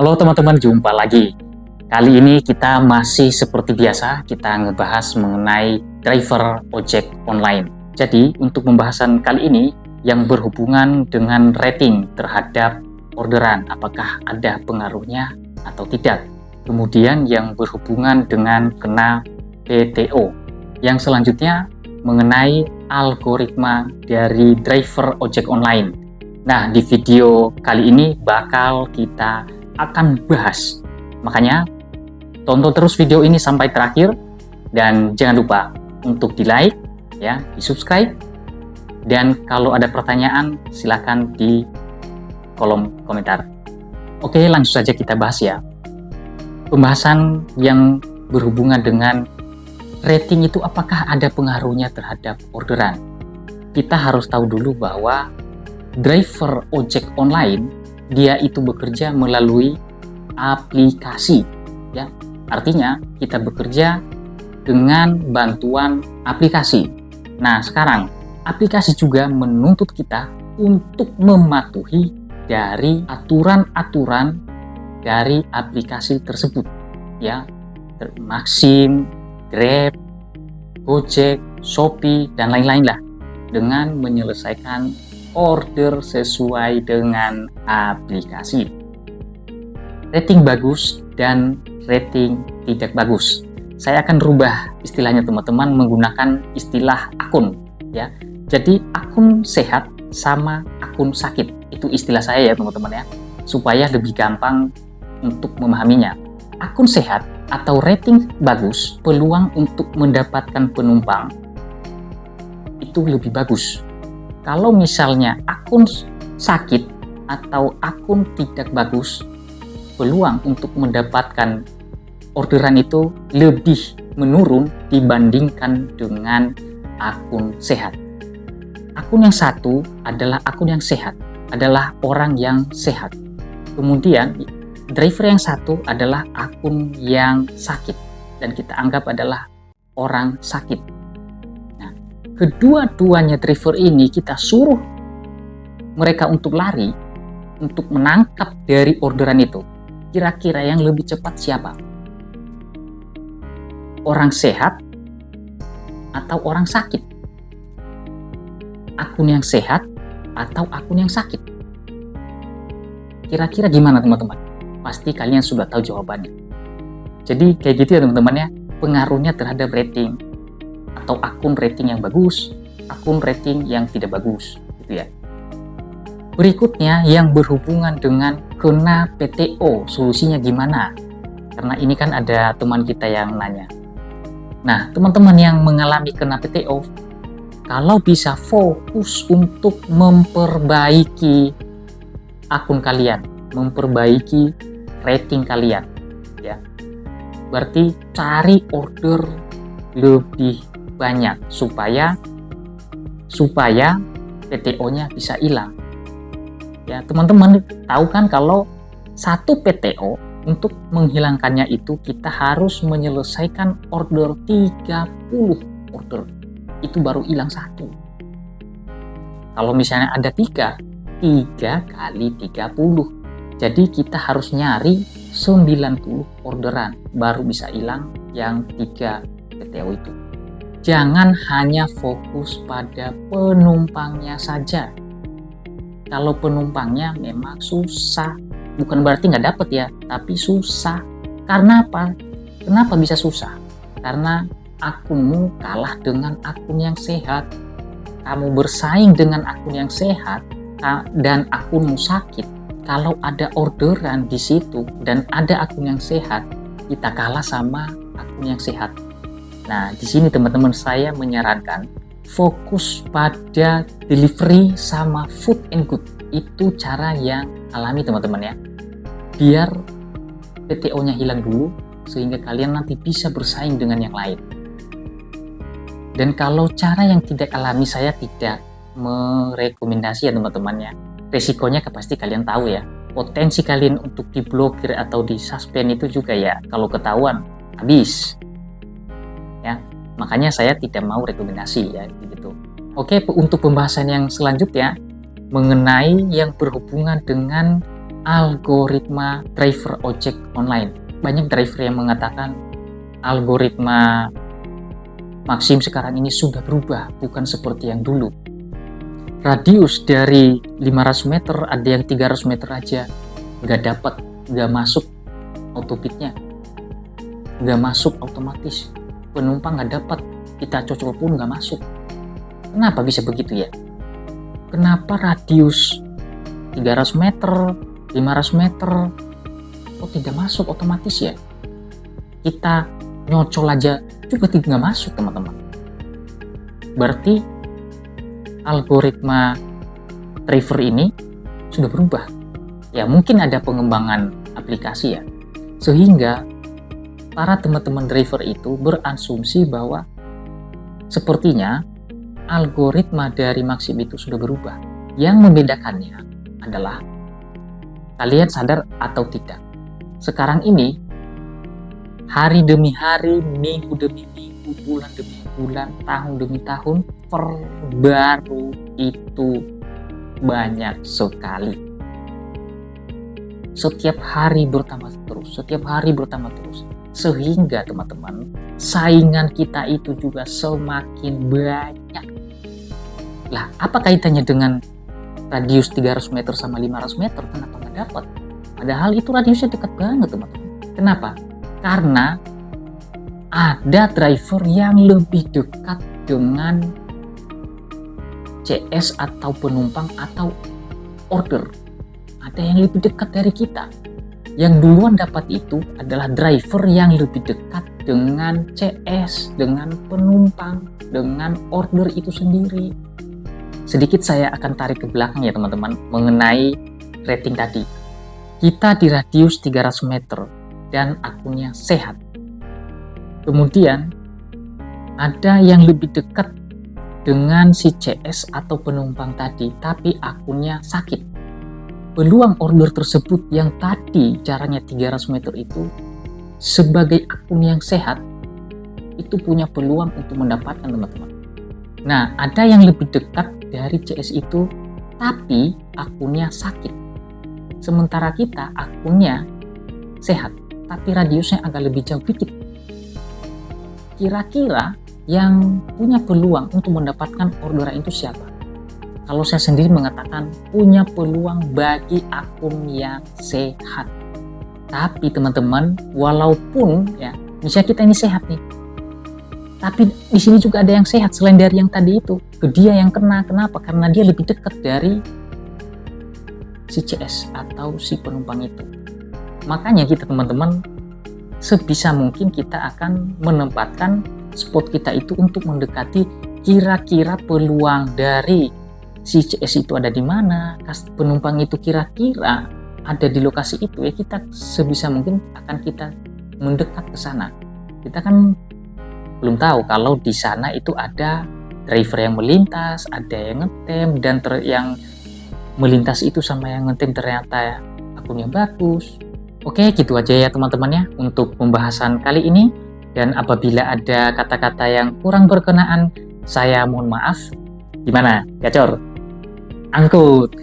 Halo teman-teman, jumpa lagi. Kali ini kita masih seperti biasa, kita ngebahas mengenai driver ojek online. Jadi, untuk pembahasan kali ini yang berhubungan dengan rating terhadap orderan, apakah ada pengaruhnya atau tidak. Kemudian yang berhubungan dengan kena PTO. Yang selanjutnya mengenai algoritma dari driver ojek online. Nah, di video kali ini bakal kita akan bahas. Makanya tonton terus video ini sampai terakhir dan jangan lupa untuk di-like ya, di-subscribe, dan kalau ada pertanyaan silakan di kolom komentar. Oke, langsung saja kita bahas ya. Pembahasan yang berhubungan dengan rating itu apakah ada pengaruhnya terhadap orderan. Kita harus tahu dulu bahwa driver ojek online dia itu bekerja melalui aplikasi ya. Artinya kita bekerja dengan bantuan aplikasi. Nah, sekarang aplikasi juga menuntut kita untuk mematuhi dari aturan-aturan dari aplikasi tersebut ya. Maxim, Grab, Gojek, Shopee dan lain-lain lah, dengan menyelesaikan order sesuai dengan aplikasi. Rating bagus dan rating tidak bagus. Saya akan rubah istilahnya teman-teman menggunakan istilah akun ya. Jadi akun sehat sama akun sakit. Itu istilah saya ya teman-teman ya, supaya lebih gampang untuk memahaminya. Akun sehat atau rating bagus, peluang untuk mendapatkan penumpang itu lebih bagus. Kalau misalnya akun sakit atau akun tidak bagus, peluang untuk mendapatkan orderan itu lebih menurun dibandingkan dengan akun sehat. Akun yang satu adalah akun yang sehat, adalah orang yang sehat. Kemudian driver yang satu adalah akun yang sakit dan kita anggap adalah orang sakit. Kedua-duanya driver ini kita suruh mereka untuk lari, untuk menangkap dari orderan itu. Kira-kira yang lebih cepat siapa? Orang sehat atau orang sakit? Akun yang sehat atau akun yang sakit? Kira-kira gimana teman-teman? Pasti kalian sudah tahu jawabannya. Jadi kayak gitu ya teman-teman ya, pengaruhnya terhadap rating. Atau akun rating yang bagus, akun rating yang tidak bagus gitu ya. Berikutnya yang berhubungan dengan kena PTO, solusinya gimana? Karena ini kan ada teman kita yang nanya. Nah, teman-teman yang mengalami kena PTO, kalau bisa fokus untuk memperbaiki akun kalian, memperbaiki rating kalian ya. Berarti cari order lebih banyak supaya PTO-nya bisa hilang. Ya, teman-teman tahu kan kalau satu PTO untuk menghilangkannya itu kita harus menyelesaikan order 30 order. Itu baru hilang satu. Kalau misalnya ada 3 kali 30. Jadi kita harus nyari 90 orderan baru bisa hilang yang 3 PTO itu. Jangan hanya fokus pada penumpangnya saja. Kalau penumpangnya memang susah, bukan berarti nggak dapet ya, tapi susah. Karena apa? Kenapa bisa susah? Karena akunmu kalah dengan akun yang sehat. Kamu bersaing dengan akun yang sehat dan akunmu sakit. Kalau ada orderan di situ dan ada akun yang sehat, kita kalah sama akun yang sehat. Nah, di sini teman-teman saya menyarankan fokus pada delivery sama food and good. Itu cara yang alami teman-teman ya. Biar PTO-nya hilang dulu sehingga kalian nanti bisa bersaing dengan yang lain. Dan kalau cara yang tidak alami saya tidak merekomendasi ya teman-teman ya. Resikonya pasti kalian tahu ya. Potensi kalian untuk diblokir atau disuspend itu juga ya kalau ketahuan habis. Ya, makanya saya tidak mau rekomendasi ya gitu. Oke, untuk pembahasan yang selanjutnya mengenai yang berhubungan dengan algoritma driver ojek online. Banyak driver yang mengatakan algoritma Maxim sekarang ini sudah berubah, bukan seperti yang dulu. Radius dari 500 meter, ada yang 300 meter aja nggak masuk autopitnya, nggak masuk otomatis, penumpang nggak dapat, kita cocol pun nggak masuk. Kenapa bisa begitu ya? Kenapa radius 300 meter, 500 meter kok tidak masuk otomatis ya? Kita nyocol aja juga tidak masuk, teman-teman. Berarti algoritma driver ini sudah berubah. Ya mungkin ada pengembangan aplikasi ya, sehingga para teman-teman driver itu berasumsi bahwa sepertinya algoritma dari Maxim itu sudah berubah. Yang membedakannya adalah kalian sadar atau tidak, sekarang ini hari demi hari, minggu demi minggu, bulan demi bulan, tahun demi tahun, perbaru itu banyak sekali. Setiap hari bertambah terus, sehingga teman-teman, saingan kita itu juga semakin banyak. Lah, apa kaitannya dengan radius 300 meter sama 500 meter? Kenapa nggak dapat? Padahal itu radiusnya dekat banget, teman-teman. Kenapa? Karena ada driver yang lebih dekat dengan CS atau penumpang atau order. Ada yang lebih dekat dari kita. Yang duluan dapat itu adalah driver yang lebih dekat dengan CS, dengan penumpang, dengan order itu sendiri. Sedikit saya akan tarik ke belakang ya teman-teman mengenai rating tadi. Kita di radius 300 meter dan akunnya sehat. Kemudian ada yang lebih dekat dengan si CS atau penumpang tadi, tapi akunnya sakit. Peluang order tersebut yang tadi jaraknya 300 meter itu sebagai akun yang sehat itu punya peluang untuk mendapatkan, teman-teman. Nah, ada yang lebih dekat dari CS itu tapi akunnya sakit. Sementara kita akunnya sehat tapi radiusnya agak lebih jauh dikit. Kira-kira yang punya peluang untuk mendapatkan orderan itu siapa? Kalau saya sendiri mengatakan punya peluang bagi akun yang sehat. Tapi teman-teman, walaupun ya, misalnya kita ini sehat nih, tapi di sini juga ada yang sehat selain dari yang tadi itu. Dia yang kena, kenapa? Karena dia lebih dekat dari si CS atau si penumpang itu. Makanya kita teman-teman, sebisa mungkin kita akan menempatkan spot kita itu untuk mendekati kira-kira peluang dari si CS itu ada di mana, penumpang itu kira-kira ada di lokasi itu, ya kita sebisa mungkin akan kita mendekat ke sana. Kita kan belum tahu kalau di sana itu ada driver yang melintas, ada yang ngetem, dan yang melintas itu sama yang ngetem ternyata akunnya bagus. Oke, gitu aja ya teman-teman ya untuk pembahasan kali ini. Dan apabila ada kata-kata yang kurang berkenaan, saya mohon maaf. Gimana, Gacor? Angkut.